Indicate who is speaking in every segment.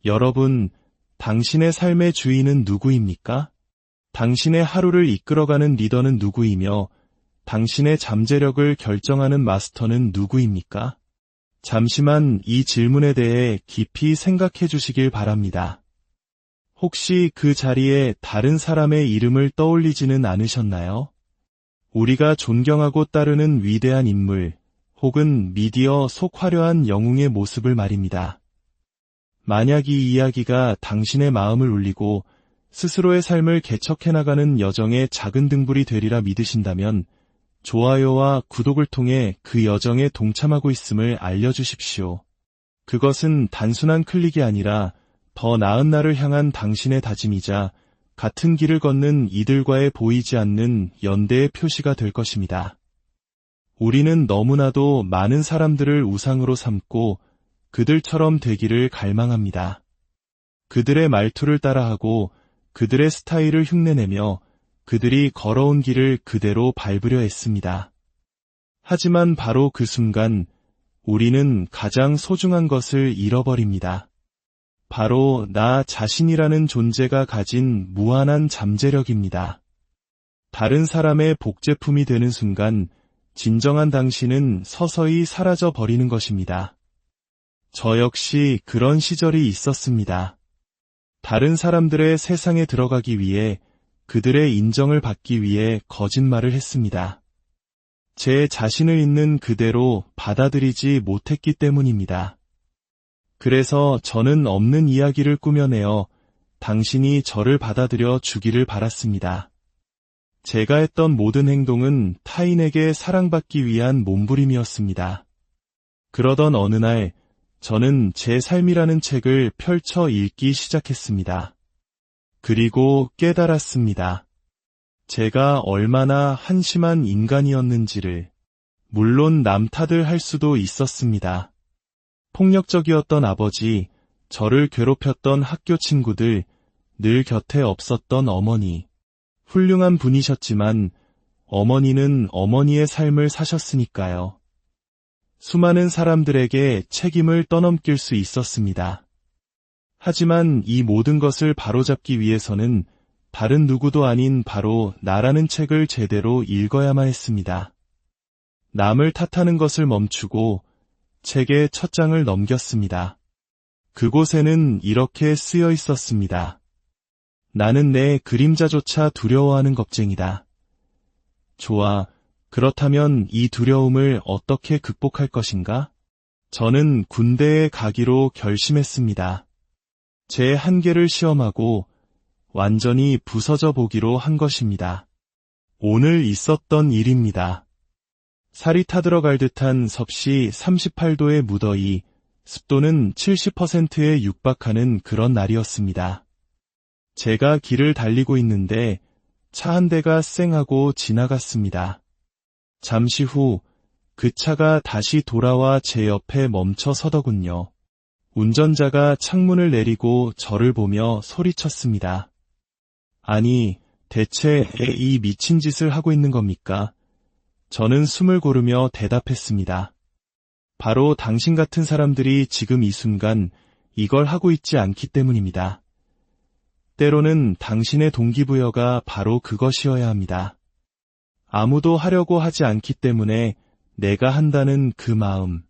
Speaker 1: 여러분, 당신의 삶의 주인은 누구입니까? 당신의 하루를 이끌어가는 리더는 누구이며 당신의 잠재력을 결정하는 마스터는 누구입니까? 잠시만 이 질문에 대해 깊이 생각해 주시길 바랍니다. 혹시 그 자리에 다른 사람의 이름을 떠올리지는 않으셨나요? 우리가 존경하고 따르는 위대한 인물, 혹은 미디어 속 화려한 영웅의 모습을 말입니다. 만약 이 이야기가 당신의 마음을 울리고 스스로의 삶을 개척해나가는 여정의 작은 등불이 되리라 믿으신다면 좋아요와 구독을 통해 그 여정에 동참하고 있음을 알려주십시오. 그것은 단순한 클릭이 아니라 더 나은 날을 향한 당신의 다짐이자 같은 길을 걷는 이들과의 보이지 않는 연대의 표시가 될 것입니다. 우리는 너무나도 많은 사람들을 우상으로 삼고 그들처럼 되기를 갈망합니다. 그들의 말투를 따라하고 그들의 스타일을 흉내내며 그들이 걸어온 길을 그대로 밟으려 했습니다. 하지만 바로 그 순간 우리는 가장 소중한 것을 잃어버립니다. 바로 나 자신이라는 존재가 가진 무한한 잠재력입니다. 다른 사람의 복제품이 되는 순간 진정한 당신은 서서히 사라져 버리는 것입니다. 저 역시 그런 시절이 있었습니다. 다른 사람들의 세상에 들어가기 위해 그들의 인정을 받기 위해 거짓말을 했습니다. 제 자신을 있는 그대로 받아들이지 못했기 때문입니다. 그래서 저는 없는 이야기를 꾸며내어 당신이 저를 받아들여 주기를 바랐습니다. 제가 했던 모든 행동은 타인에게 사랑받기 위한 몸부림이었습니다. 그러던 어느 날 저는 제 삶이라는 책을 펼쳐 읽기 시작했습니다. 그리고 깨달았습니다. 제가 얼마나 한심한 인간이었는지를. 물론 남 탓을 할 수도 있었습니다. 폭력적이었던 아버지, 저를 괴롭혔던 학교 친구들, 늘 곁에 없었던 어머니. 훌륭한 분이셨지만 어머니는 어머니의 삶을 사셨으니까요. 수많은 사람들에게 책임을 떠넘길 수 있었습니다. 하지만 이 모든 것을 바로잡기 위해서는 다른 누구도 아닌 바로 나라는 책을 제대로 읽어야만 했습니다. 남을 탓하는 것을 멈추고 책의 첫 장을 넘겼습니다. 그곳에는 이렇게 쓰여 있었습니다. 나는 내 그림자조차 두려워하는 겁쟁이다. 좋아, 그렇다면 이 두려움을 어떻게 극복할 것인가? 저는 군대에 가기로 결심했습니다. 제 한계를 시험하고 완전히 부서져 보기로 한 것입니다. 오늘 있었던 일입니다. 살이 타들어갈 듯한 섭씨 38도의 무더위, 습도는 70%에 육박하는 그런 날이었습니다. 제가 길을 달리고 있는데 차 한 대가 쌩하고 지나갔습니다. 잠시 후 그 차가 다시 돌아와 제 옆에 멈춰 서더군요. 운전자가 창문을 내리고 저를 보며 소리쳤습니다. 아니, 대체 이 미친 짓을 하고 있는 겁니까? 저는 숨을 고르며 대답했습니다. 바로 당신 같은 사람들이 지금 이 순간 이걸 하고 있지 않기 때문입니다. 때로는 당신의 동기부여가 바로 그것이어야 합니다. 아무도 하려고 하지 않기 때문에 내가 한다는 그 마음.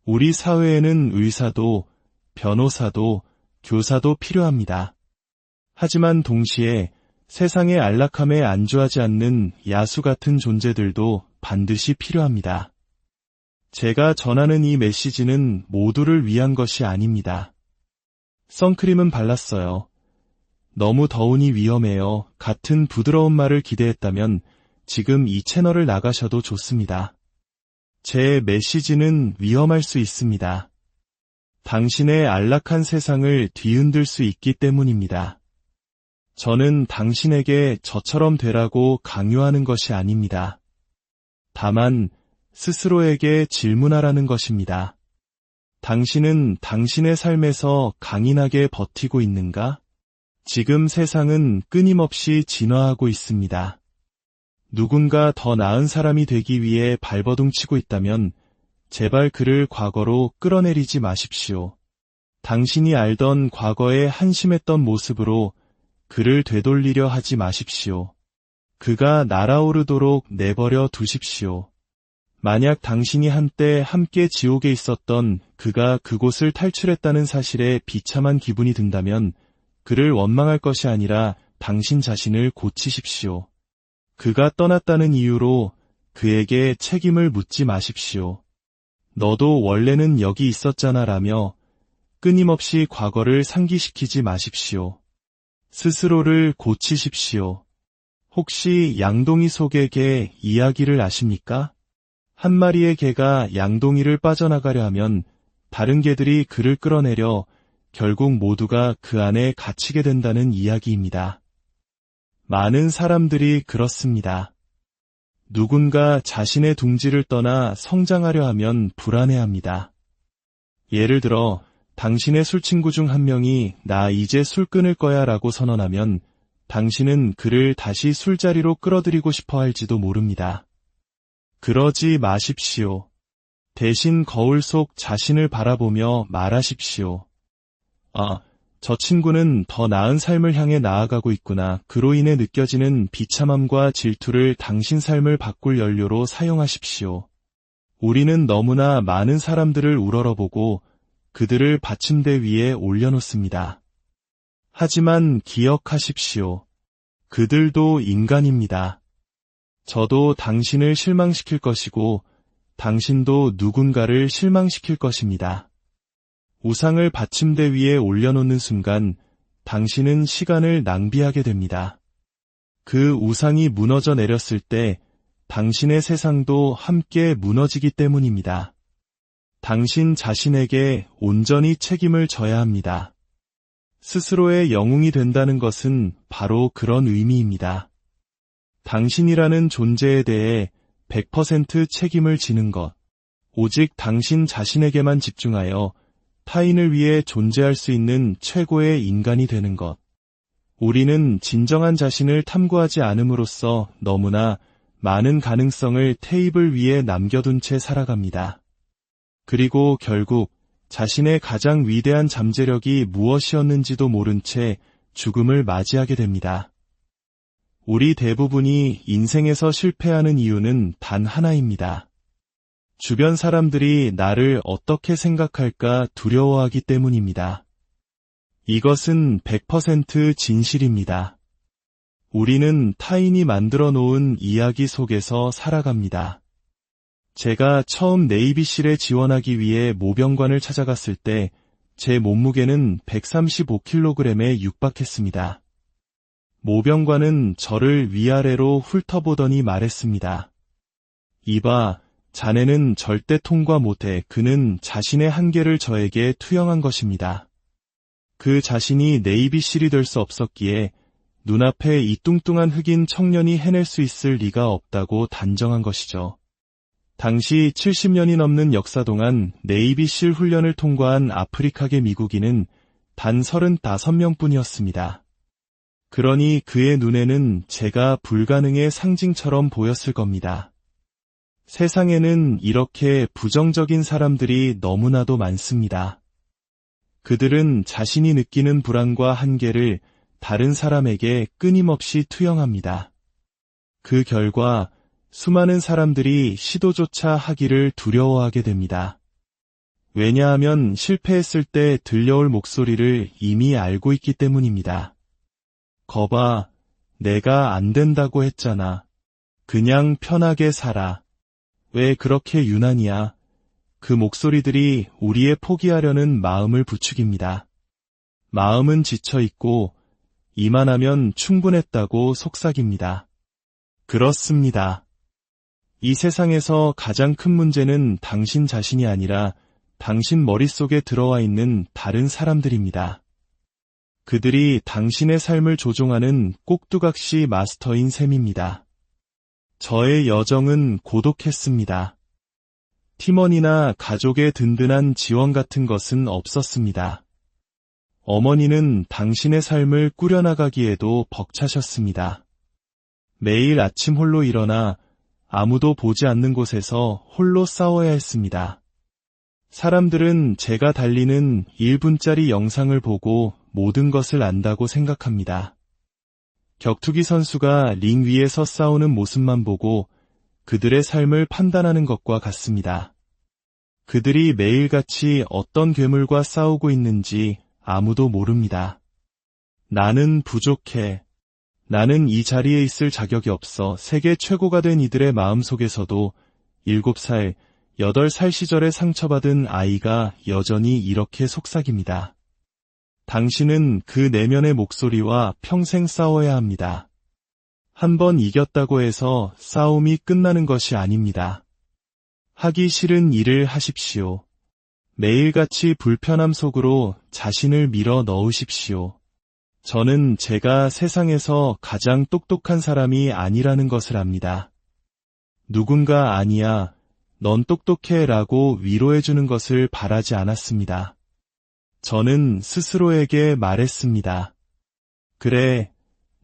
Speaker 1: 우리 사회에는 의사도, 변호사도, 교사도 필요합니다. 하지만 동시에 세상의 안락함에 안주하지 않는 야수 같은 존재들도 반드시 필요합니다. 제가 전하는 이 메시지는 모두를 위한 것이 아닙니다. 선크림은 발랐어요. 너무 더우니 위험해요. 같은 부드러운 말을 기대했다면 지금 이 채널을 나가셔도 좋습니다. 제 메시지는 위험할 수 있습니다. 당신의 안락한 세상을 뒤흔들 수 있기 때문입니다. 저는 당신에게 저처럼 되라고 강요하는 것이 아닙니다. 다만 스스로에게 질문하라는 것입니다. 당신은 당신의 삶에서 강인하게 버티고 있는가? 지금 세상은 끊임없이 진화하고 있습니다. 누군가 더 나은 사람이 되기 위해 발버둥 치고 있다면 제발 그를 과거로 끌어내리지 마십시오. 당신이 알던 과거의 한심했던 모습으로 그를 되돌리려 하지 마십시오. 그가 날아오르도록 내버려 두십시오. 만약 당신이 한때 함께 지옥에 있었던 그가 그곳을 탈출했다는 사실에 비참한 기분이 든다면 그를 원망할 것이 아니라 당신 자신을 고치십시오. 그가 떠났다는 이유로 그에게 책임을 묻지 마십시오. 너도 원래는 여기 있었잖아 라며 끊임없이 과거를 상기시키지 마십시오. 스스로를 고치십시오. 혹시 양동이 속의 개 이야기를 아십니까? 한 마리의 개가 양동이를 빠져나가려 하면 다른 개들이 그를 끌어내려 결국 모두가 그 안에 갇히게 된다는 이야기입니다. 많은 사람들이 그렇습니다. 누군가 자신의 둥지를 떠나 성장하려 하면 불안해합니다. 예를 들어 당신의 술친구 중 한 명이 나 이제 술 끊을 거야 라고 선언하면 당신은 그를 다시 술자리로 끌어들이고 싶어 할지도 모릅니다. 그러지 마십시오. 대신 거울 속 자신을 바라보며 말하십시오. 아, 저 친구는 더 나은 삶을 향해 나아가고 있구나. 그로 인해 느껴지는 비참함과 질투를 당신 삶을 바꿀 연료로 사용하십시오. 우리는 너무나 많은 사람들을 우러러보고 그들을 받침대 위에 올려놓습니다. 하지만 기억하십시오. 그들도 인간입니다. 저도 당신을 실망시킬 것이고 당신도 누군가를 실망시킬 것입니다. 우상을 받침대 위에 올려놓는 순간 당신은 시간을 낭비하게 됩니다. 그 우상이 무너져 내렸을 때 당신의 세상도 함께 무너지기 때문입니다. 당신 자신에게 온전히 책임을 져야 합니다. 스스로의 영웅이 된다는 것은 바로 그런 의미입니다. 당신이라는 존재에 대해 100% 책임을 지는 것, 오직 당신 자신에게만 집중하여 타인을 위해 존재할 수 있는 최고의 인간이 되는 것. 우리는 진정한 자신을 탐구하지 않음으로써 너무나 많은 가능성을 테이블 위에 남겨둔 채 살아갑니다. 그리고 결국 자신의 가장 위대한 잠재력이 무엇이었는지도 모른 채 죽음을 맞이하게 됩니다. 우리 대부분이 인생에서 실패하는 이유는 단 하나입니다. 주변 사람들이 나를 어떻게 생각할까 두려워하기 때문입니다. 이것은 100% 진실입니다. 우리는 타인이 만들어 놓은 이야기 속에서 살아갑니다. 제가 처음 네이비실에 지원하기 위해 모병관을 찾아갔을 때 제 몸무게는 135kg에 육박했습니다. 모병관은 저를 위아래로 훑어보더니 말했습니다. 이봐, 자네는 절대 통과 못해. 그는 자신의 한계를 저에게 투영한 것입니다. 그 자신이 네이비실이 될 수 없었기에 눈앞에 이 뚱뚱한 흑인 청년이 해낼 수 있을 리가 없다고 단정한 것이죠. 당시 70년이 넘는 역사 동안 네이비실 훈련을 통과한 아프리카계 미국인은 단 35명뿐이었습니다. 그러니 그의 눈에는 제가 불가능의 상징처럼 보였을 겁니다. 세상에는 이렇게 부정적인 사람들이 너무나도 많습니다. 그들은 자신이 느끼는 불안과 한계를 다른 사람에게 끊임없이 투영합니다. 그 결과 수많은 사람들이 시도조차 하기를 두려워하게 됩니다. 왜냐하면 실패했을 때 들려올 목소리를 이미 알고 있기 때문입니다. 거봐, 내가 안 된다고 했잖아. 그냥 편하게 살아. 왜 그렇게 유난이야? 그 목소리들이 우리의 포기하려는 마음을 부추깁니다. 마음은 지쳐있고 이만하면 충분했다고 속삭입니다. 그렇습니다. 이 세상에서 가장 큰 문제는 당신 자신이 아니라 당신 머릿속에 들어와 있는 다른 사람들입니다. 그들이 당신의 삶을 조종하는 꼭두각시 마스터인 셈입니다. 저의 여정은 고독했습니다. 팀원이나 가족의 든든한 지원 같은 것은 없었습니다. 어머니는 당신의 삶을 꾸려나가기에도 벅차셨습니다. 매일 아침 홀로 일어나 아무도 보지 않는 곳에서 홀로 싸워야 했습니다. 사람들은 제가 달리는 1분짜리 영상을 보고 모든 것을 안다고 생각합니다. 격투기 선수가 링 위에서 싸우는 모습만 보고 그들의 삶을 판단하는 것과 같습니다. 그들이 매일같이 어떤 괴물과 싸우고 있는지 아무도 모릅니다. 나는 부족해. 나는 이 자리에 있을 자격이 없어. 세계 최고가 된 이들의 마음속에서도 7살, 8살 시절에 상처받은 아이가 여전히 이렇게 속삭입니다. 당신은 그 내면의 목소리와 평생 싸워야 합니다. 한번 이겼다고 해서 싸움이 끝나는 것이 아닙니다. 하기 싫은 일을 하십시오. 매일같이 불편함 속으로 자신을 밀어 넣으십시오. 저는 제가 세상에서 가장 똑똑한 사람이 아니라는 것을 압니다. 누군가 아니야, 넌 똑똑해 라고 위로해주는 것을 바라지 않았습니다. 저는 스스로에게 말했습니다. 그래,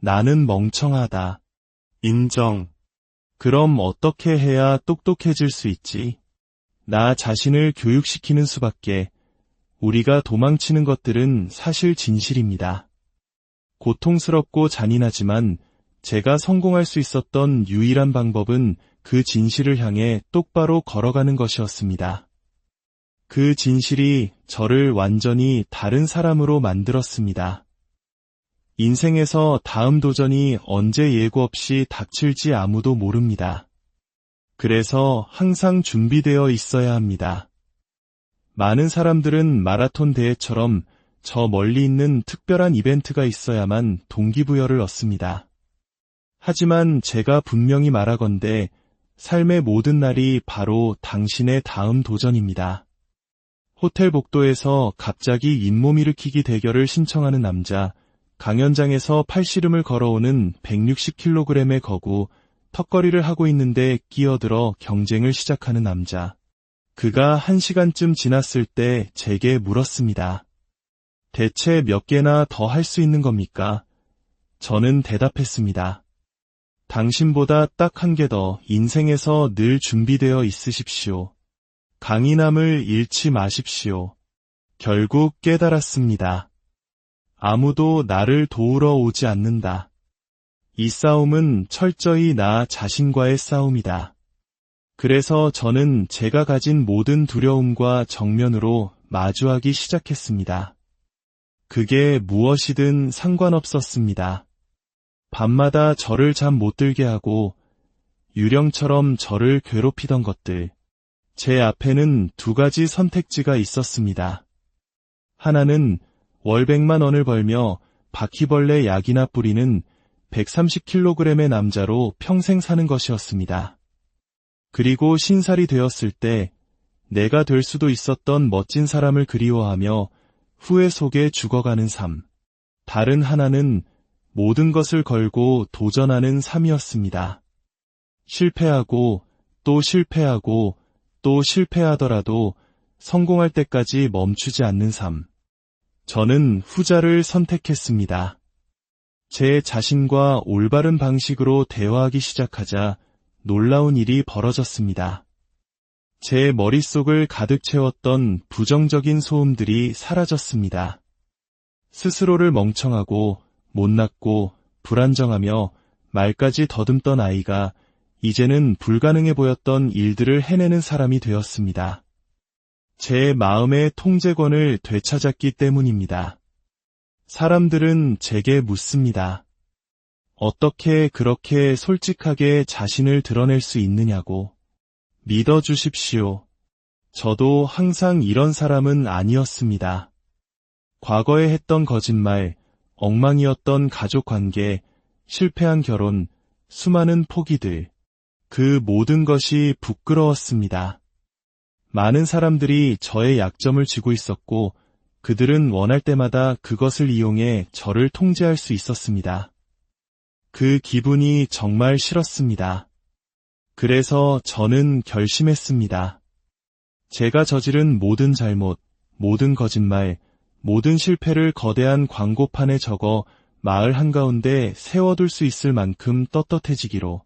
Speaker 1: 나는 멍청하다. 인정. 그럼 어떻게 해야 똑똑해질 수 있지? 나 자신을 교육시키는 수밖에. 우리가 도망치는 것들은 사실 진실입니다. 고통스럽고 잔인하지만 제가 성공할 수 있었던 유일한 방법은 그 진실을 향해 똑바로 걸어가는 것이었습니다. 그 진실이 저를 완전히 다른 사람으로 만들었습니다. 인생에서 다음 도전이 언제 예고 없이 닥칠지 아무도 모릅니다. 그래서 항상 준비되어 있어야 합니다. 많은 사람들은 마라톤 대회처럼 저 멀리 있는 특별한 이벤트가 있어야만 동기부여를 얻습니다. 하지만 제가 분명히 말하건대 삶의 모든 날이 바로 당신의 다음 도전입니다. 호텔 복도에서 갑자기 잇몸 일으키기 대결을 신청하는 남자, 강연장에서 팔씨름을 걸어오는 160kg의 거구, 턱걸이를 하고 있는데 끼어들어 경쟁을 시작하는 남자. 그가 1시간쯤 지났을 때 제게 물었습니다. 대체 몇 개나 더 할 수 있는 겁니까? 저는 대답했습니다. 당신보다 딱 1개 더 인생에서 늘 준비되어 있으십시오. 강인함을 잃지 마십시오. 결국 깨달았습니다. 아무도 나를 도우러 오지 않는다. 이 싸움은 철저히 나 자신과의 싸움이다. 그래서 저는 제가 가진 모든 두려움과 정면으로 마주하기 시작했습니다. 그게 무엇이든 상관없었습니다. 밤마다 저를 잠 못 들게 하고 유령처럼 저를 괴롭히던 것들. 제 앞에는 2가지 선택지가 있었습니다. 하나는 월 100만 원을 벌며 바퀴벌레 약이나 뿌리는 130kg의 남자로 평생 사는 것이었습니다. 그리고 신살이 되었을 때 내가 될 수도 있었던 멋진 사람을 그리워하며 후회 속에 죽어가는 삶. 다른 하나는 모든 것을 걸고 도전하는 삶이었습니다. 실패하고 또 실패하고 또 실패하더라도 성공할 때까지 멈추지 않는 삶. 저는 후자를 선택했습니다. 제 자신과 올바른 방식으로 대화하기 시작하자 놀라운 일이 벌어졌습니다. 제 머릿속을 가득 채웠던 부정적인 소음들이 사라졌습니다. 스스로를 멍청하고 못났고 불안정하며 말까지 더듬던 아이가 이제는 불가능해 보였던 일들을 해내는 사람이 되었습니다. 제 마음의 통제권을 되찾았기 때문입니다. 사람들은 제게 묻습니다. 어떻게 그렇게 솔직하게 자신을 드러낼 수 있느냐고. 믿어주십시오. 저도 항상 이런 사람은 아니었습니다. 과거에 했던 거짓말, 엉망이었던 가족관계, 실패한 결혼, 수많은 포기들. 그 모든 것이 부끄러웠습니다. 많은 사람들이 저의 약점을 쥐고 있었고 그들은 원할 때마다 그것을 이용해 저를 통제할 수 있었습니다. 그 기분이 정말 싫었습니다. 그래서 저는 결심했습니다. 제가 저지른 모든 잘못, 모든 거짓말, 모든 실패를 거대한 광고판에 적어 마을 한가운데 세워둘 수 있을 만큼 떳떳해지기로.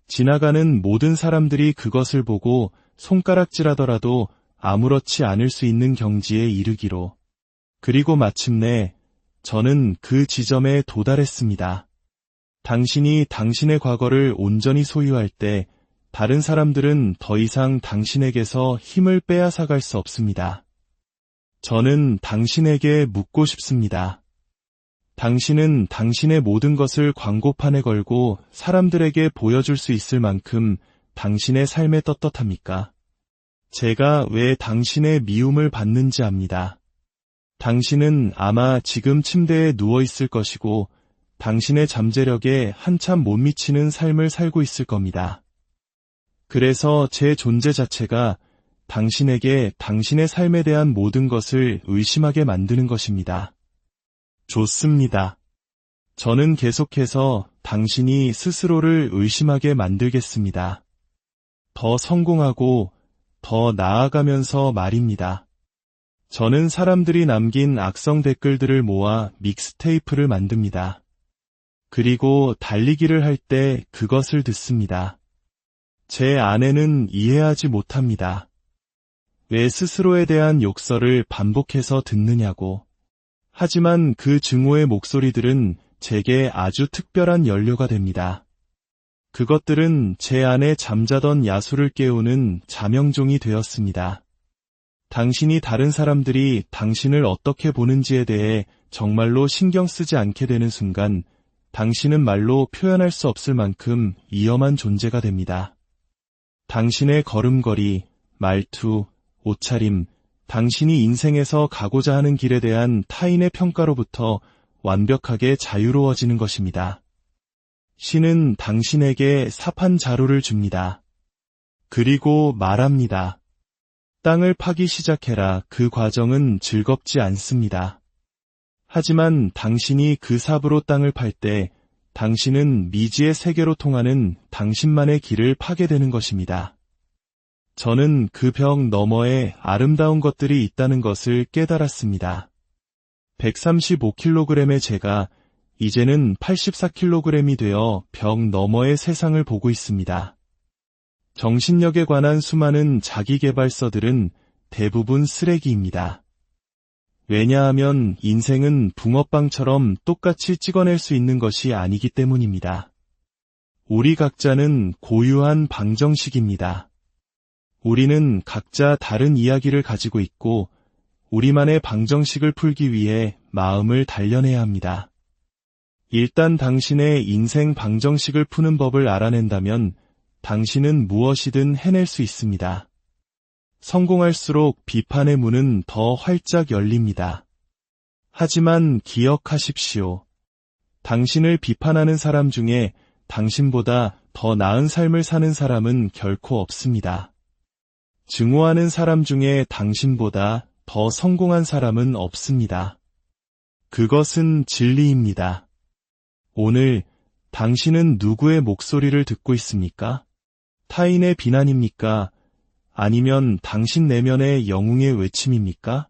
Speaker 1: 지나가는 모든 사람들이 그것을 보고 손가락질하더라도 아무렇지 않을 수 있는 경지에 이르기로. 그리고 마침내 저는 그 지점에 도달했습니다. 당신이 당신의 과거를 온전히 소유할 때 다른 사람들은 더 이상 당신에게서 힘을 빼앗아갈 수 없습니다. 저는 당신에게 묻고 싶습니다. 당신은 당신의 모든 것을 광고판에 걸고 사람들에게 보여줄 수 있을 만큼 당신의 삶에 떳떳합니까? 제가 왜 당신의 미움을 받는지 압니다. 당신은 아마 지금 침대에 누워 있을 것이고 당신의 잠재력에 한참 못 미치는 삶을 살고 있을 겁니다. 그래서 제 존재 자체가 당신에게 당신의 삶에 대한 모든 것을 의심하게 만드는 것입니다. 좋습니다. 저는 계속해서 당신이 스스로를 의심하게 만들겠습니다. 더 성공하고 더 나아가면서 말입니다. 저는 사람들이 남긴 악성 댓글들을 모아 믹스테이프를 만듭니다. 그리고 달리기를 할 때 그것을 듣습니다. 제 아내는 이해하지 못합니다. 왜 스스로에 대한 욕설을 반복해서 듣느냐고. 하지만 그 증오의 목소리들은 제게 아주 특별한 연료가 됩니다. 그것들은 제 안에 잠자던 야수를 깨우는 자명종이 되었습니다. 당신이 다른 사람들이 당신을 어떻게 보는지에 대해 정말로 신경 쓰지 않게 되는 순간 당신은 말로 표현할 수 없을 만큼 위험한 존재가 됩니다. 당신의 걸음걸이, 말투, 옷차림, 당신이 인생에서 가고자 하는 길에 대한 타인의 평가로부터 완벽하게 자유로워지는 것입니다. 신은 당신에게 삽한 자루를 줍니다. 그리고 말합니다. 땅을 파기 시작해라. 그 과정은 즐겁지 않습니다. 하지만 당신이 그 삽으로 땅을 팔 때 당신은 미지의 세계로 통하는 당신만의 길을 파게 되는 것입니다. 저는 그 벽 너머에 아름다운 것들이 있다는 것을 깨달았습니다. 135kg의 제가 이제는 84kg이 되어 벽 너머의 세상을 보고 있습니다. 정신력에 관한 수많은 자기계발서들은 대부분 쓰레기입니다. 왜냐하면 인생은 붕어빵처럼 똑같이 찍어낼 수 있는 것이 아니기 때문입니다. 우리 각자는 고유한 방정식입니다. 우리는 각자 다른 이야기를 가지고 있고 우리만의 방정식을 풀기 위해 마음을 단련해야 합니다. 일단 당신의 인생 방정식을 푸는 법을 알아낸다면 당신은 무엇이든 해낼 수 있습니다. 성공할수록 비판의 문은 더 활짝 열립니다. 하지만 기억하십시오. 당신을 비판하는 사람 중에 당신보다 더 나은 삶을 사는 사람은 결코 없습니다. 증오하는 사람 중에 당신보다 더 성공한 사람은 없습니다. 그것은 진리입니다. 오늘 당신은 누구의 목소리를 듣고 있습니까? 타인의 비난입니까? 아니면 당신 내면의 영웅의 외침입니까?